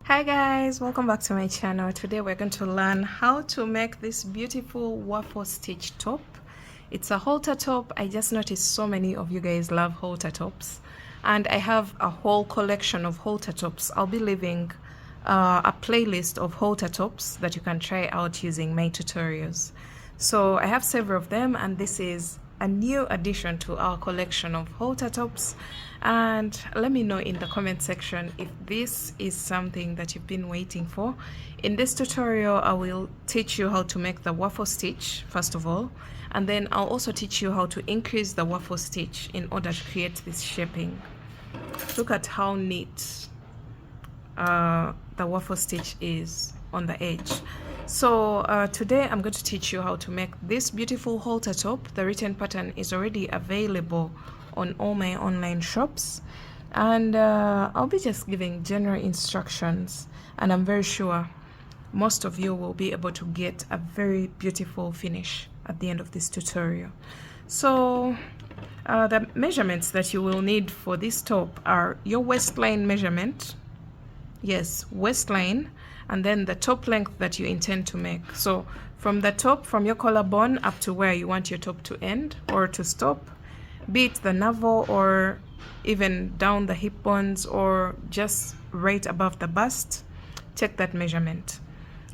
Hi guys, welcome back to my channel. Today we're going to learn how to make this beautiful waffle stitch top. It's a halter top. I just noticed so many of you guys love halter tops, and I have a whole collection of halter tops. I'll be leaving a playlist of halter tops that you can try out using my tutorials. So I have several of them, and this is a new addition to our collection of halter tops. And let me know in the comment section if this is something that you've been waiting for. In this tutorial, I will teach you how to make the waffle stitch first of all, and then I'll also teach you how to increase the waffle stitch in order to create this shaping. Look at how neat the waffle stitch is on the edge. So today I'm going to teach you how to make this beautiful halter top. The written pattern is already available on all my online shops, and I'll be just giving general instructions, and I'm very sure most of you will be able to get a very beautiful finish at the end of this tutorial. So the measurements that you will need for this top are your waistline measurement, yes, waistline, and then the top length that you intend to make. So from the top, from your collarbone up to where you want your top to end or to stop, be it the navel or even down the hip bones or just right above the bust, take that measurement.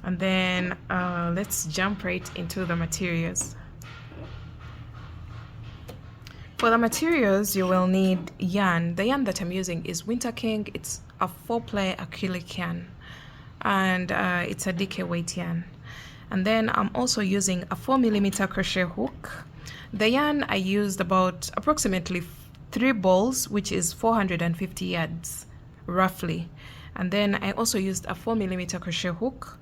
And then let's jump right into the materials. For the materials, you will need yarn. The yarn that I'm using is Winter King. It's a 4-ply acrylic yarn, and it's a DK weight yarn. And then I'm also using a 4mm crochet hook. The yarn I used about approximately 3 balls, which is 450 yards roughly. And then I also used a 4mm crochet hook.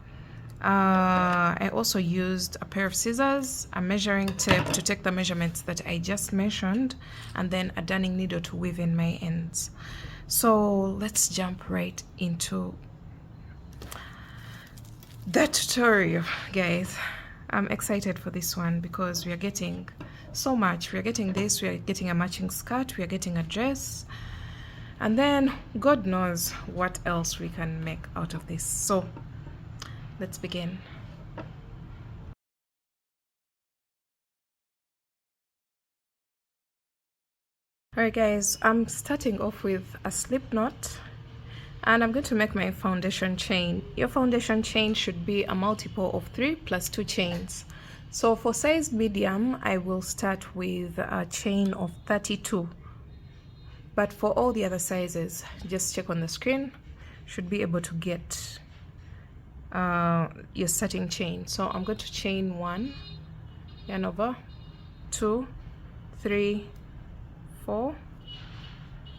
I also used a pair of scissors, a measuring tape to take the measurements that I just mentioned, and then a darning needle to weave in my ends. So let's jump right into the tutorial, guys. I'm excited for this one because we are getting so much. We are getting this, we are getting a matching skirt, we are getting a dress, and then God knows what else we can make out of this. So let's begin. Alright guys, I'm starting off with a slip knot, and I'm going to make my foundation chain. Your foundation chain should be a multiple of 3 plus 2 chains. So for size medium, I will start with a chain of 32. But for all the other sizes, just check on the screen. Should be able to get your starting chain. So I'm going to chain 1, yarn over, 2, 3, 4,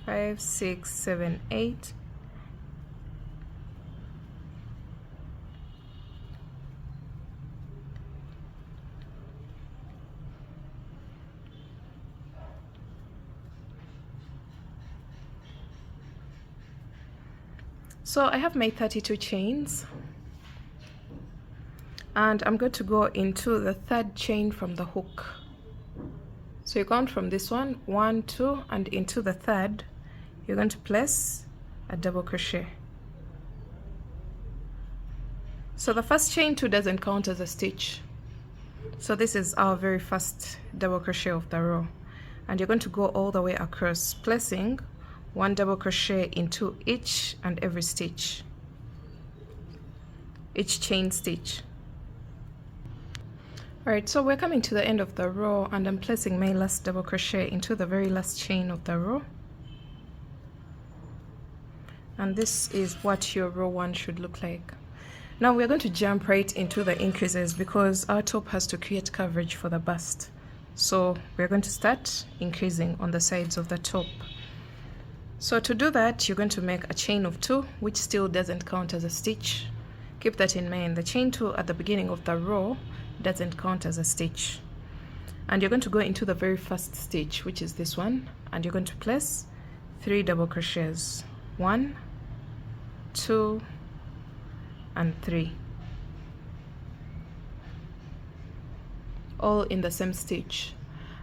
5, 6, 7, 8. So I have my 32 chains, and I'm going to go into the 3rd chain from the hook. So you count from this one, 1, 2, and into the 3rd, you're going to place a double crochet. So the first chain 2 doesn't count as a stitch. So this is our very first double crochet of the row, and you're going to go all the way across, placing 1 double crochet into each and every stitch, each chain stitch. Alright, so we're coming to the end of the row, and I'm placing my last double crochet into the very last chain of the row. And this is what your row 1 should look like. Now we're going to jump right into the increases because our top has to create coverage for the bust. So we're going to start increasing on the sides of the top. So to do that, you're going to make a chain of 2, which still doesn't count as a stitch. Keep that in mind. The chain 2 at the beginning of the row doesn't count as a stitch. And you're going to go into the very first stitch, which is this one, and you're going to place 3 double crochets. 1, 2, and 3. All in the same stitch.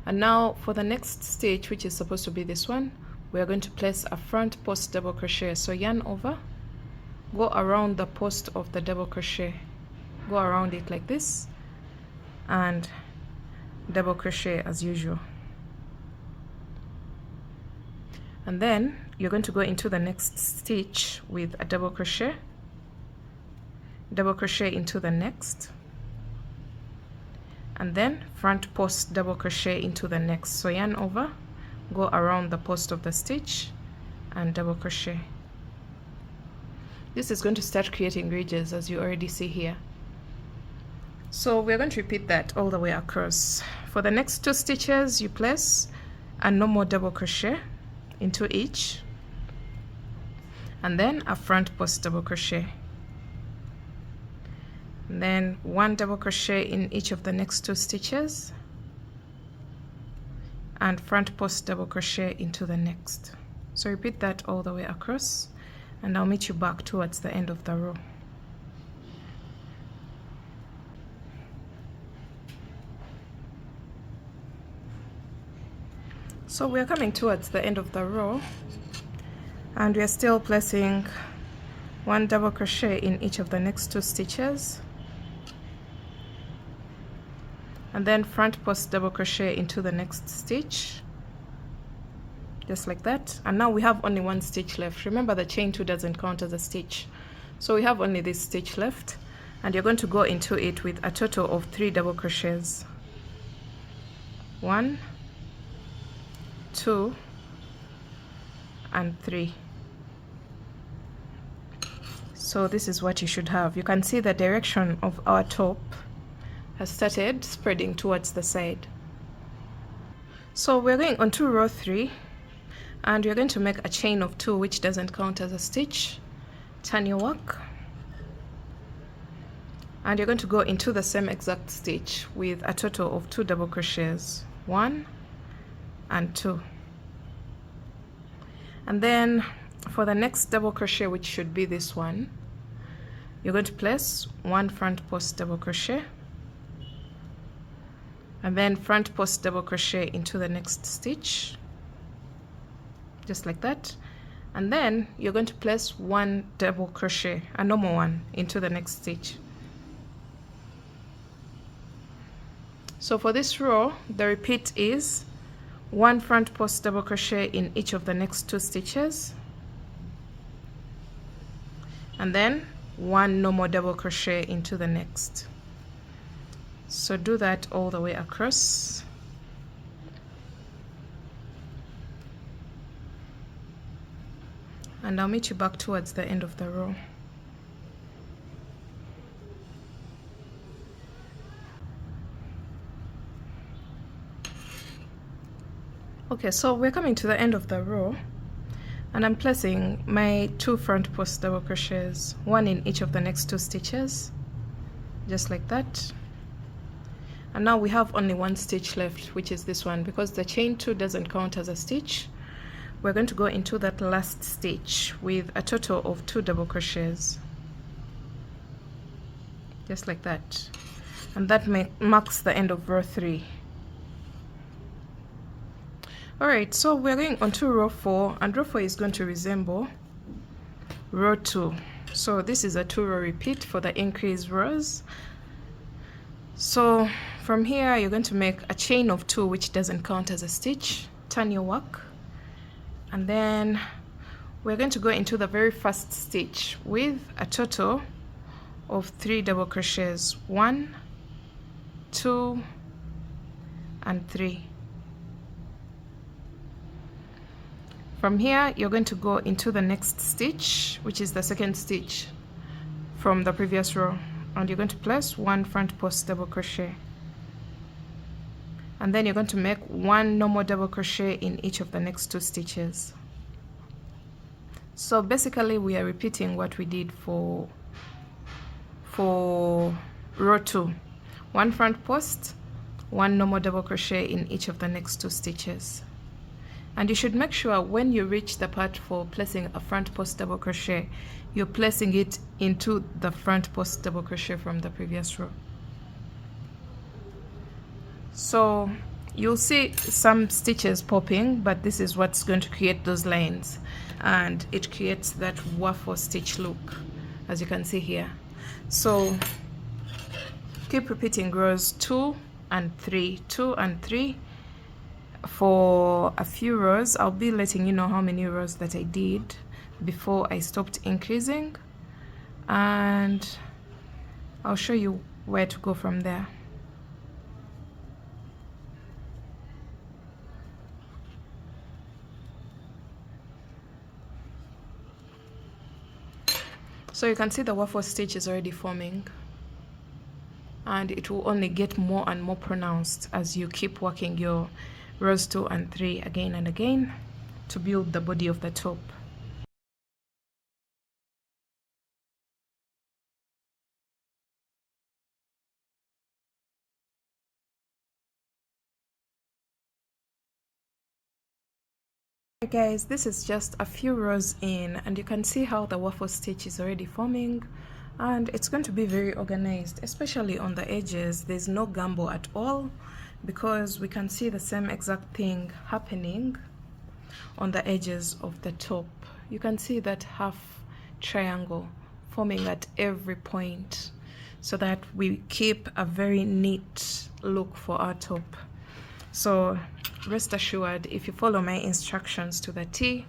And now for the next stitch, which is supposed to be this one, we are going to place a front post double crochet. So yarn over, go around the post of the double crochet, go around it like this, and double crochet as usual. And then you're going to go into the next stitch with a double crochet into the next, and then front post double crochet into the next. So yarn over, go around the post of the stitch and double crochet. This is going to start creating ridges, as you already see here. So we're going to repeat that all the way across. For the next 2 stitches, you place a normal double crochet into each, and then a front post double crochet, and then 1 double crochet in each of the next 2 stitches, and front post double crochet into the next. So repeat that all the way across, and I'll meet you back towards the end of the row. So we're coming towards the end of the row, and we're still placing 1 double crochet in each of the next 2 stitches, and then front post double crochet into the next stitch, just like that. And now we have only 1 stitch left. Remember, the chain 2 doesn't count as a stitch, so we have only this stitch left, and you're going to go into it with a total of 3 double crochets. 1, 2, and 3. So this is what you should have. You can see the direction of our top has started spreading towards the side. So we're going on to row 3, and we're going to make a chain of 2, which doesn't count as a stitch. Turn your work, and you're going to go into the same exact stitch with a total of 2 double crochets. 1 and 2. And then for the next double crochet, which should be this one, you're going to place 1 front post double crochet, and then front post double crochet into the next stitch, just like that. And then you're going to place 1 double crochet, a normal one, into the next stitch. So for this row, the repeat is 1 front post double crochet in each of the next 2 stitches, and then 1 normal double crochet into the next. So do that all the way across. And I'll meet you back towards the end of the row. Okay, so we're coming to the end of the row, and I'm placing my 2 front post double crochets, 1 in each of the next 2 stitches, just like that. And now we have only 1 stitch left, which is this one. Because the chain 2 doesn't count as a stitch, we're going to go into that last stitch with a total of 2 double crochets, just like that. And that marks the end of row 3. Alright, so we're going on to row 4, and row 4 is going to resemble row 2. So this is a 2-row repeat for the increased rows. So from here, you're going to make a chain of 2, which doesn't count as a stitch. Turn your work, and then we're going to go into the very first stitch with a total of 3 double crochets. 1, 2, and 3. From here, you're going to go into the next stitch, which is the second stitch from the previous row, and you're going to place 1 front post double crochet, and then you're going to make 1 normal double crochet in each of the next 2 stitches. So basically we are repeating what we did for row 2. 1 front post, 1 normal double crochet in each of the next 2 stitches. And you should make sure when you reach the part for placing a front post double crochet, you're placing it into the front post double crochet from the previous row. So you'll see some stitches popping, but this is what's going to create those lines, and it creates that waffle stitch look. as you can see here. So keep repeating rows 2 and 3, 2 and 3 for a few rows. I'll be letting you know how many rows that I did before I stopped increasing, and I'll show you where to go from there. So you can see the waffle stitch is already forming, and it will only get more and more pronounced as you keep working your rows 2 and 3 again and again to build the body of the top. Guys, this is just a few rows in, and you can see how the waffle stitch is already forming, and it's going to be very organized, especially on the edges. There's no gumbo at all, because we can see the same exact thing happening on the edges of the top. You can see that half triangle forming at every point, so that we keep a very neat look for our top. So rest assured, if you follow my instructions to the T,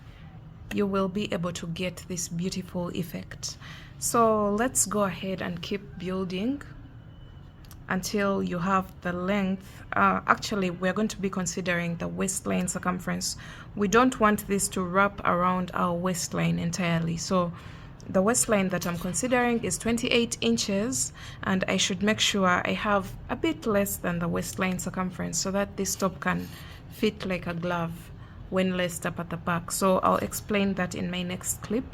you will be able to get this beautiful effect. So let's go ahead and keep building until you have the length. Actually, we're going to be considering the waistline circumference. We don't want this to wrap around our waistline entirely. So the waistline that I'm considering is 28 inches, and I should make sure I have a bit less than the waistline circumference so that this top can fit like a glove when laced up at the back. So I'll explain that in my next clip.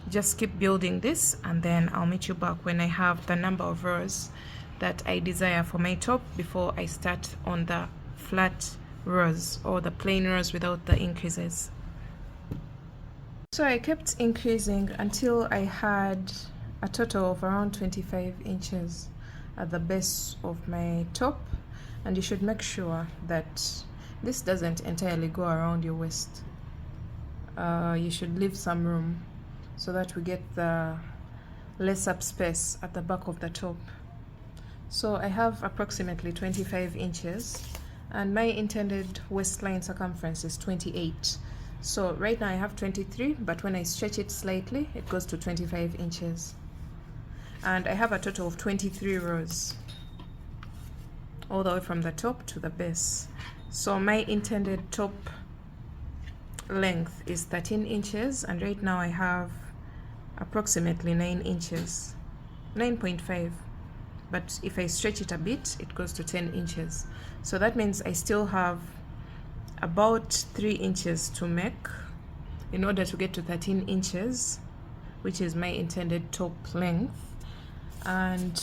Just keep building this, and then I'll meet you back when I have the number of rows that I desire for my top before I start on the flat rows or the plain rows without the increases. So I kept increasing until I had a total of around 25 inches at the base of my top, and you should make sure that this doesn't entirely go around your waist. You should leave some room so that we get the lace up space at the back of the top. So I have approximately 25 inches, and my intended waistline circumference is 28. So right now I have 23, but when I stretch it slightly, it goes to 25 inches. And I have a total of 23 rows, all the way from the top to the base. So my intended top length is 13 inches, and right now I have approximately 9 inches, 9.5. But if I stretch it a bit, it goes to 10 inches. So that means I still have about 3 inches to make in order to get to 13 inches, which is my intended top length. And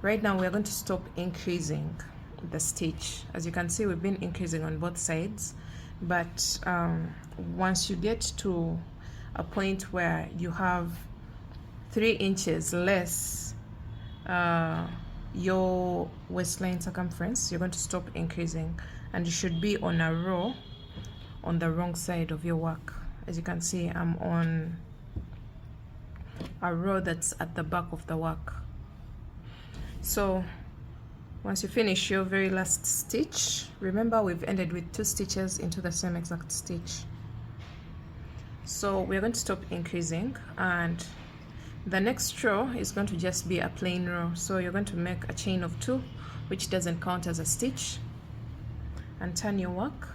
right now we're going to stop increasing the stitch. As you can see, we've been increasing on both sides, but once you get to a point where you have 3 inches less your waistline circumference, you're going to stop increasing, and you should be on a row on the wrong side of your work. As you can see, I'm on a row that's at the back of the work. So once you finish your very last stitch, remember we've ended with 2 stitches into the same exact stitch. So we're going to stop increasing, and the next row is going to just be a plain row. So you're going to make a chain of 2, which doesn't count as a stitch, and turn your work.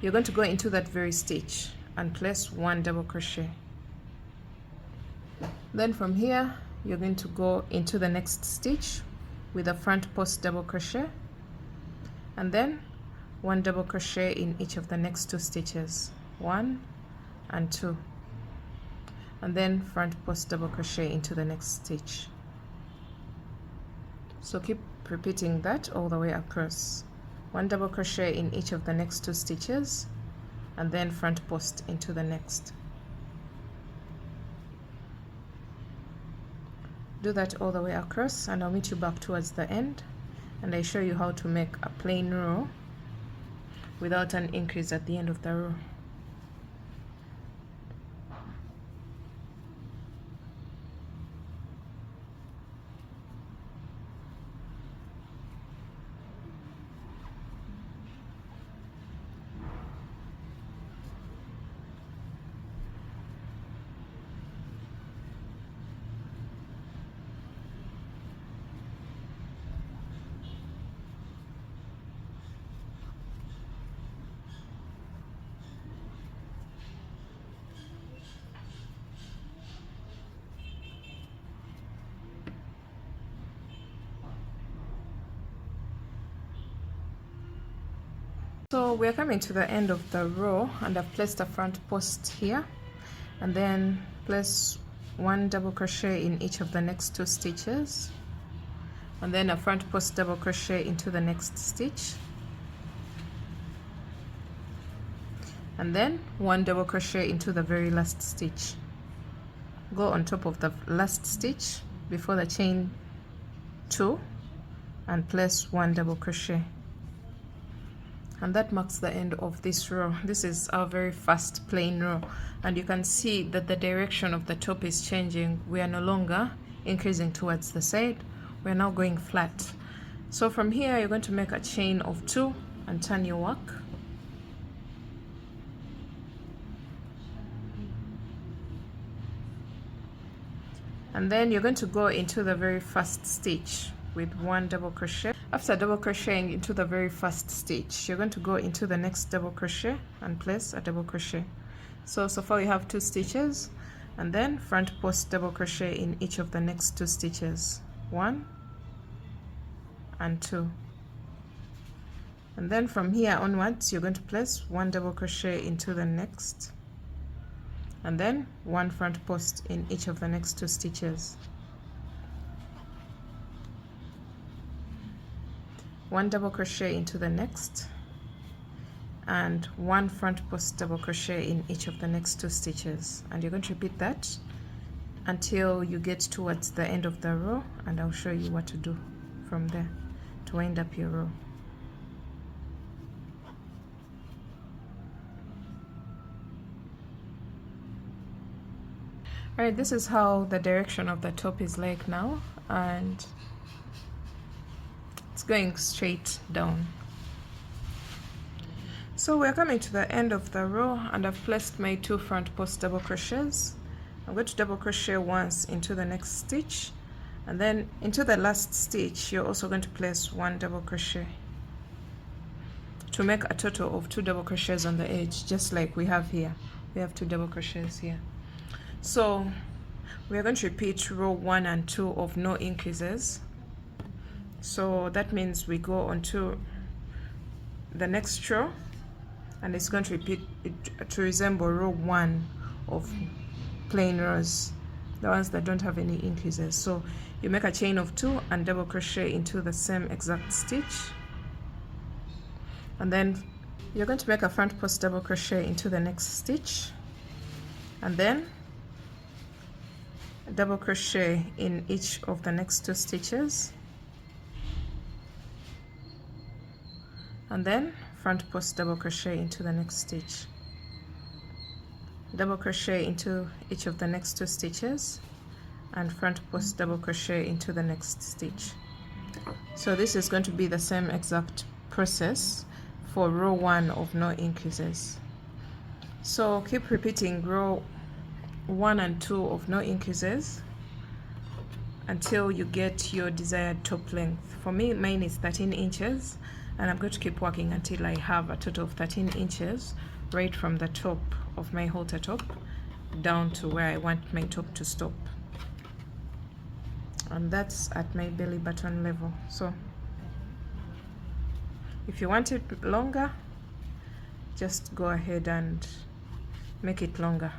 You're going to go into that very stitch and place 1 double crochet. Then from here you're going to go into the next stitch with a front post double crochet, and then 1 double crochet in each of the next 2 stitches, 1 and 2, and then front post double crochet into the next stitch. So keep repeating that all the way across. 1 double crochet in each of the next 2 stitches, and then front post into the next. Do that all the way across, and I'll meet you back towards the end, and I show you how to make a plain row without an increase at the end of the row. So we're coming to the end of the row, and I've placed a front post here, and then place 1 double crochet in each of the next 2 stitches, and then a front post double crochet into the next stitch, and then 1 double crochet into the very last stitch. Go on top of the last stitch before the chain 2 and place 1 double crochet, and that marks the end of this row. This is our very first plain row, and you can see that the direction of the top is changing. We are no longer increasing towards the side, we're now going flat. So from here you're going to make a chain of 2 and turn your work, and then you're going to go into the very first stitch with 1 double crochet. After double crocheting into the very first stitch, you're going to go into the next double crochet and place a double crochet. So far we have 2 stitches, and then front post double crochet in each of the next 2 stitches, 1 and 2, and then from here onwards you're going to place 1 double crochet into the next, and then 1 front post in each of the next 2 stitches, 1 double crochet into the next, and 1 front post double crochet in each of the next 2 stitches, and you're going to repeat that until you get towards the end of the row, and I'll show you what to do from there to wind up your row. Alright, this is how the direction of the top is like now, and it's going straight down. So we're coming to the end of the row, and I've placed my 2 front post double crochets. I'm going to double crochet once into the next stitch, and then into the last stitch you're also going to place 1 double crochet to make a total of 2 double crochets on the edge, just like we have here. We have 2 double crochets here. So we're going to repeat row 1 and 2 of no increases. So that means we go on to the next row, and it's going to repeat it to resemble row 1 of plain rows, the ones that don't have any increases. So you make a chain of 2 and double crochet into the same exact stitch, and then you're going to make a front post double crochet into the next stitch, and then double crochet in each of the next 2 stitches, and then front post double crochet into the next stitch, double crochet into each of the next 2 stitches, and front post double crochet into the next stitch. So this is going to be the same exact process for row 1 of no increases. So keep repeating row 1 and 2 of no increases until you get your desired top length. For me, mine is 13 inches, and I'm going to keep working until I have a total of 13 inches right from the top of my halter top down to where I want my top to stop, and that's at my belly button level. So if you want it longer, just go ahead and make it longer.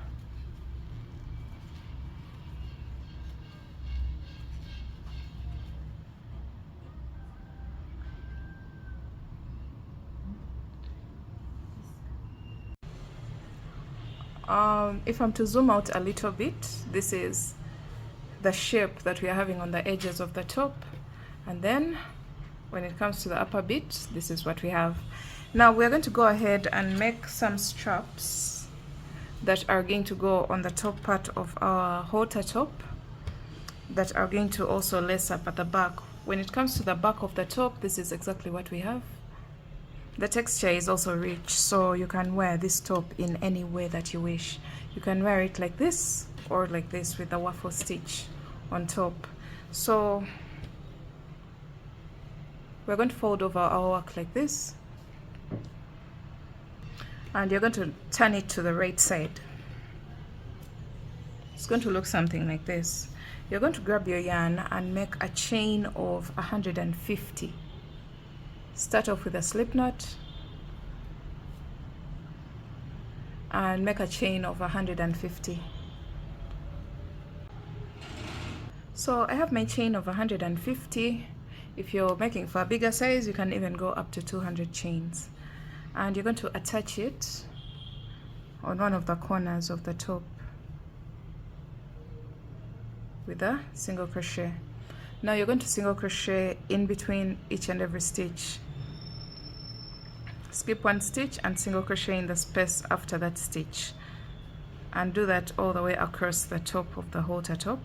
If I'm to zoom out a little bit, this is the shape that we are having on the edges of the top, and then when it comes to the upper bit, this is what we have. Now we're going to go ahead and make some straps that are going to go on the top part of our halter top, that are going to also lace up at the back. When it comes to the back of the top, this is exactly what we have. The texture is also rich, so you can wear this top in any way that you wish. You can wear it like this or like this with a waffle stitch on top. So we're going to fold over our work like this, and you're going to turn it to the right side. It's going to look something like this. You're going to grab your yarn and make a chain of 150. Start off with a slip knot, and make a chain of 150. So I have my chain of 150. If you're making for a bigger size, you can even go up to 200 chains. And you're going to attach it on one of the corners of the top with a single crochet. Now you're going to single crochet in between each and every stitch. Skip one stitch and single crochet in the space after that stitch, and do that all the way across the top of the halter top.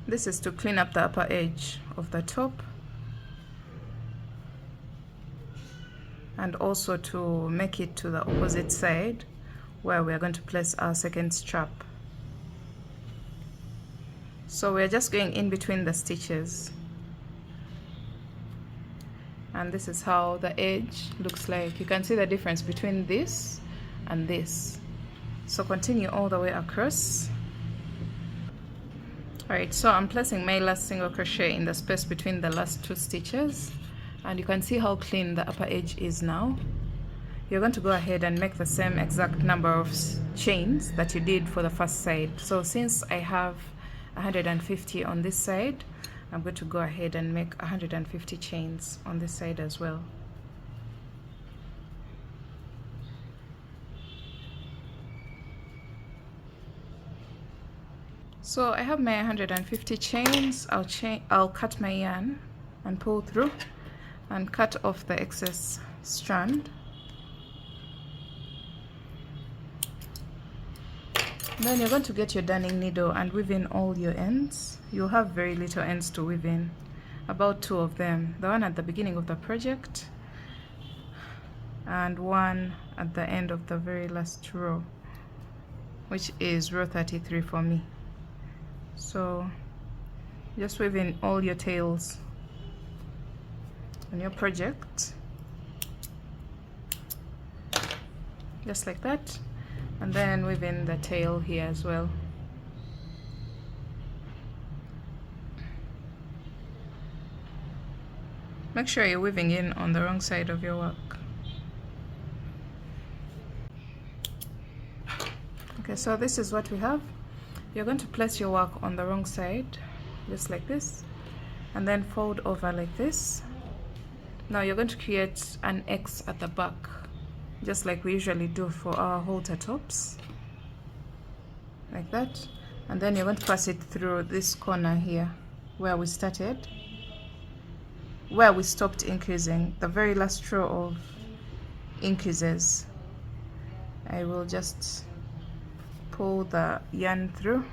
This is to clean up the upper edge of the top, and also to make it to the opposite side where we are going to place our second strap. So we're just going in between the stitches, and this is how the edge looks like. You can see the difference between this and this. So continue all the way across. Alright, so I'm placing my last single crochet in the space between the last two stitches, and you can see how clean the upper edge is now. You're going to go ahead and make the same exact number of chains that you did for the first side. So since I have 150 on this side, I'm going to go ahead and make 150 chains on this side as well. So I have my 150 chains. I'll cut my yarn and pull through and cut off the excess strand. Then you're going to get your darning needle and weave in all your ends. You'll have very little ends to weave in, about 2 of them. The one at the beginning of the project and one at the end of the very last row, which is row 33 for me. So just weave in all your tails on your project, just like that, and then weave in the tail here as well. Make sure you're weaving in on the wrong side of your work. Okay, so this is what we have. You're going to place your work on the wrong side, just like this, and then fold over like this. Now you're going to create an X at the back, just like we usually do for our halter tops, like that. And then you're going to pass it through this corner here where we started, where we stopped increasing, the very last row of increases. I will just pull the yarn through,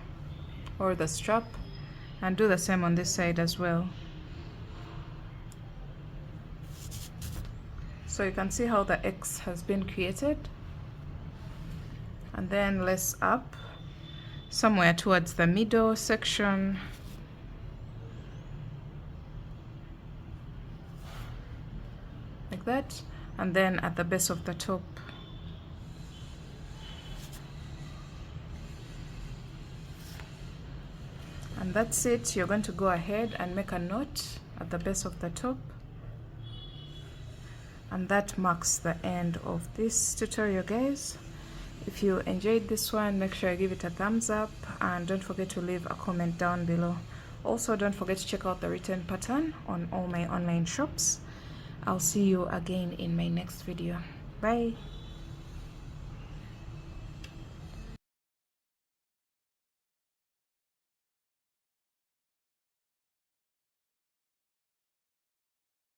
or the strap, and do the same on this side as well. So you can see how the X has been created, and then lace up somewhere towards the middle section, like that, and then at the base of the top. And that's it. You're going to go ahead and make a knot at the base of the top, and that marks the end of this tutorial, guys. If you enjoyed this one, make sure you give it a thumbs up, and don't forget to leave a comment down below. Also, don't forget to check out the written pattern on all my online shops. I'll see you again in my next video. Bye.